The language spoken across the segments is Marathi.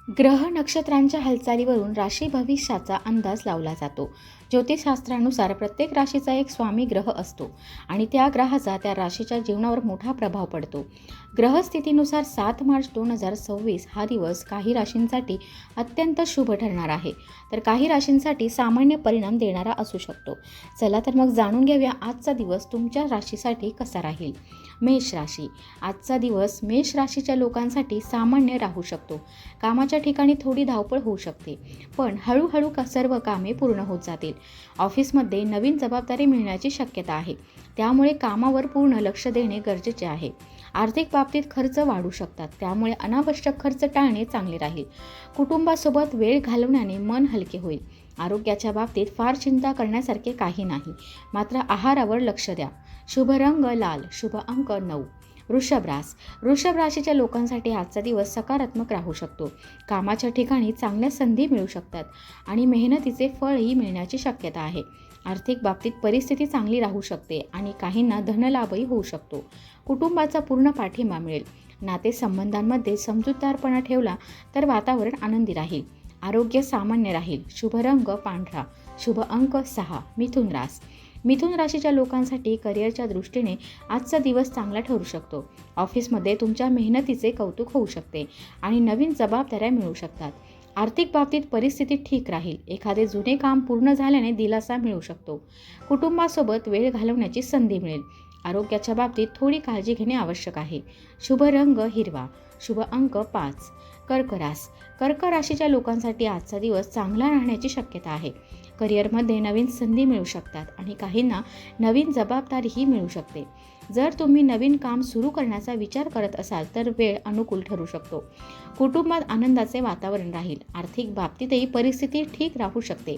ग्रह नक्षत्रांच्या हालचालीवरून राशी भविष्याचा अंदाज लावला जातो. ज्योतिषशास्त्रानुसार प्रत्येक राशीचा एक स्वामी ग्रह असतो आणि त्या ग्रहाचा त्या राशीच्या जीवनावर मोठा प्रभाव पडतो. ग्रहस्थितीनुसार 7 मार्च 2026 हा दिवस काही राशींसाठी अत्यंत शुभ ठरणार आहे, तर काही राशींसाठी सामान्य परिणाम देणारा असू शकतो. चला तर मग जाणून घेऊया आजचा दिवस तुमच्या राशीसाठी कसा राहील. मेष राशी. आजचा दिवस मेष राशीच्या लोकांसाठी सामान्य राहू शकतो. कामाच्या ठिकाणी थोडी धावपळ होऊ शकते, पण हळूहळू सर्व कामे पूर्ण होत जातील. ऑफिसमध्ये नवीन जबाबदारी मिळण्याची शक्यता आहे, त्यामुळे कामावर पूर्ण लक्ष देणे गरजेचे आहे. आर्थिक बाबतीत खर्च वाढू शकतात, त्यामुळे अनावश्यक खर्च टाळणे चांगले राहील. कुटुंबासोबत वेळ घालवण्याने मन हलके होईल. आरोग्याच्या बाबतीत फार चिंता करण्यासारखे काही नाही, मात्र आहारावर लक्ष द्या. शुभ रंग लाल, शुभ अंक 9. वृषभ राशीच्या लोकांसाठी आजचा दिवस सकारात्मक राहू शकतो. कामाच्या ठिकाणी चांगल्या संधी मिळू शकतात आणि मेहनतीचे फळही मिळण्याची शक्यता आहे. आर्थिक बाबतीत परिस्थिती चांगली राहू शकते आणि काहींना धनलाभही होऊ शकतो. कुटुंबाचा पूर्ण पाठिंबा मिळेल. नातेसंबंधांमध्ये समजूतदारपणा ठेवला तर वातावरण आनंदी राहील. आरोग्य सामान्य राहील. शुभ रंग पांढरा, शुभ अंक 6. मिथुन राशीच्या लोकांसाठी करिअरच्या दृष्टीने आजचा दिवस चांगला ठरू शकतो. ऑफिसमध्ये तुमच्या मेहनतीचे कौतुक होऊ शकते आणि नवीन जबाबदाऱ्या मिळू शकतात. आर्थिक बाबतीत परिस्थिती ठीक राहील. एखादे जुने काम पूर्ण झाल्याने दिलासा मिळू शकतो. कुटुंबासोबत वेळ घालवण्याची संधी मिळेल. आरोग्याच्या बाबतीत थोडी काळजी घेणे आवश्यक आहे. शुभ रंग हिरवा, शुभ अंक 5. कर्क राशीच्या लोकांसाठी आजचा दिवस चांगला राहण्याची शक्यता आहे. करिअरमध्ये नवीन संधी मिळू शकतात आणि काहींना नवीन जबाबदारीही मिळू शकते. जर तुम्ही नवीन काम सुरू करण्याचा विचार करत असाल तर वेळ अनुकूल ठरू शकतो. कुटुंबात आनंदाचे वातावरण राहील. आर्थिक बाबतीतही परिस्थिती ठीक राहू शकते.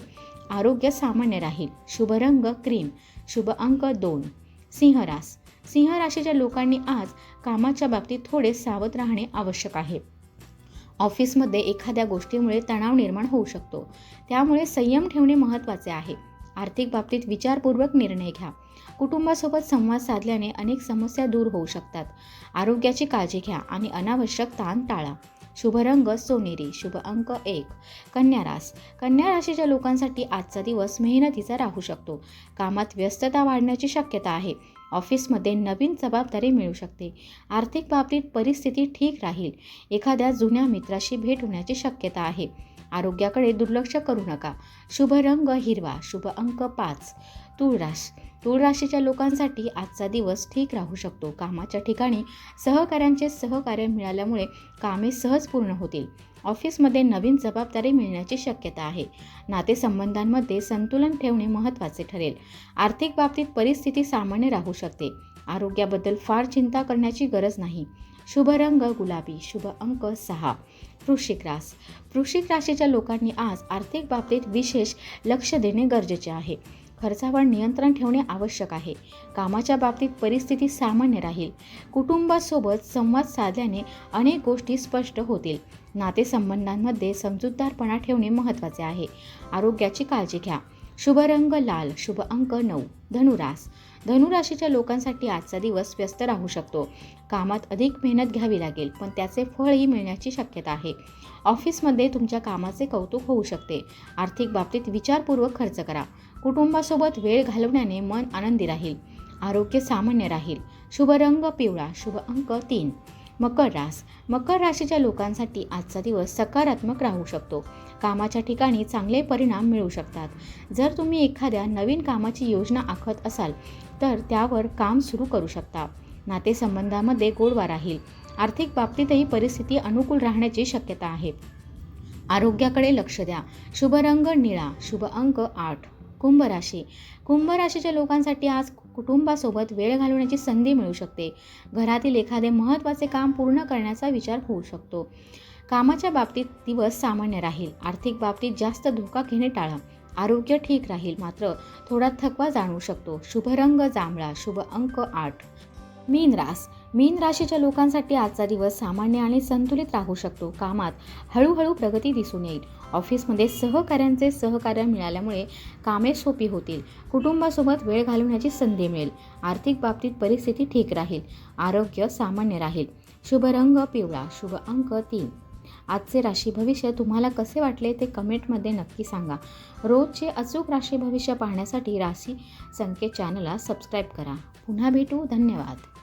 आरोग्य सामान्य राहील. शुभ रंग क्रीम, शुभ अंक 2. सिंह राशीच्या लोकांनी आज कामाच्या बाबतीत थोडे सावध राहणे आवश्यक आहे. ऑफिसमध्ये एखाद्या गोष्टीमुळे तणाव निर्माण होऊ शकतो, त्यामुळे संयम ठेवणे महत्त्वाचे आहे. आर्थिक बाबतीत विचारपूर्वक निर्णय घ्या. कुटुंबासोबत संवाद साधल्याने अनेक समस्या दूर होऊ शकतात. आरोग्याची काळजी घ्या आणि अनावश्यक ताण टाळा. शुभ रंग सोनेरी, शुभ अंक 1. कन्या राशीच्या लोकांसाठी आजचा दिवस मेहनतीचा राहू शकतो. कामात व्यस्तता वाढण्याची शक्यता आहे. ऑफिसमध्ये नवीन जबाबदारी मिळू शकते. आर्थिक बाबतीत परिस्थिती ठीक राहील. एखाद्या जुन्या मित्राशी भेट होण्याची शक्यता आहे. आरोग्याकडे दुर्लक्ष करू नका. शुभ रंग हिरवा, शुभ अंक 5. तूळ राशीच्या लोकांसाठी आजचा दिवस ठीक राहू शकतो. कामाच्या ठिकाणी सहकाऱ्यांचे सहकार्य मिळाल्यामुळे कामे सहज पूर्ण होतील. ऑफिसमध्ये नवीन जबाबदारी मिळण्याची शक्यता आहे. नातेसंबंधांमध्ये संतुलन ठेवणे महत्त्वाचे ठरेल. आर्थिक बाबतीत परिस्थिती सामान्य राहू शकते. आरोग्याबद्दल फार चिंता करण्याची गरज नाही. शुभ रंग गुलाबी, शुभ अंक 6. वृश्चिक राशीच्या लोकांनी आज आर्थिक बाबतीत विशेष लक्ष देणे गरजेचे आहे. खर्चावर नियंत्रण ठेवणे आवश्यक आहे. कामाच्या बाबतीत परिस्थिती सामान्य राहील. कुटुंबासोबत संवाद साधल्याने अनेक गोष्टी स्पष्ट होतील. नातेसंबंधांमध्ये समजूतदारपणा ठेवणे महत्त्वाचे आहे. आरोग्याची काळजी घ्या. शुभ रंग लाल, शुभ अंक 9. धनुराशीच्या लोकांसाठी आजचा दिवस व्यस्त राहू शकतो. कामात अधिक मेहनत घ्यावी लागेल, पण त्याचे फळही मिळण्याची शक्यता आहे. ऑफिसमध्ये तुमच्या कामाचे कौतुक होऊ शकते. आर्थिक बाबतीत विचारपूर्वक खर्च करा. कुटुंबासोबत वेळ घालवण्याने मन आनंदी राहील. आरोग्य सामान्य राहील. शुभ रंग पिवळा, शुभ अंक 3. मकर राशीच्या लोकांसाठी आजचा दिवस सकारात्मक राहू शकतो. कामाच्या ठिकाणी चांगले परिणाम मिळू शकतात. जर तुम्ही एखाद्या नवीन कामाची योजना आखत असाल तर त्यावर काम सुरू करू शकता. नातेसंबंधामध्ये गोडवा राहील. आर्थिक बाबतीतही परिस्थिती अनुकूल राहण्याची शक्यता आहे. आरोग्याकडे लक्ष द्या. शुभ रंग निळा, शुभ अंक 8. कुंभ राशीच्या लोकांसाठी आज कुटुंबासोबत वेळ घालवण्याची संधी मिळू शकते. घरातील एखादे महत्त्वाचे काम पूर्ण करण्याचा विचार होऊ शकतो. कामाच्या बाबतीत दिवस सामान्य राहील. आर्थिक बाबतीत जास्त धोका घेणे टाळा. आरोग्य ठीक राहील, मात्र थोडा थकवा जाणवू शकतो. शुभ रंग जांभळा, शुभ अंक 8. मीन राशीच्या लोकांसाठी आजचा दिवस सामान्य आणि संतुलित राहू शकतो. कामात हळूहळू प्रगती दिसून येईल. ऑफिसमध्ये सहकाऱ्यांचे सहकार्य मिळाल्यामुळे कामे सोपी होतील. कुटुंबासोबत वेळ घालवण्याची संधी मिळेल. आर्थिक बाबतीत परिस्थिती ठीक राहील. आरोग्य सामान्य राहील. शुभ रंग पिवळा, शुभ अंक 3. आजचे राशी भविष्य तुम्हाला कसे वाटले ते कमेंटमध्ये नक्की सांगा. रोजचे अचूक राशी भविष्य पाहण्यासाठी राशी संकेत चॅनलला सबस्क्राईब करा. पुन्हा भेटू. धन्यवाद.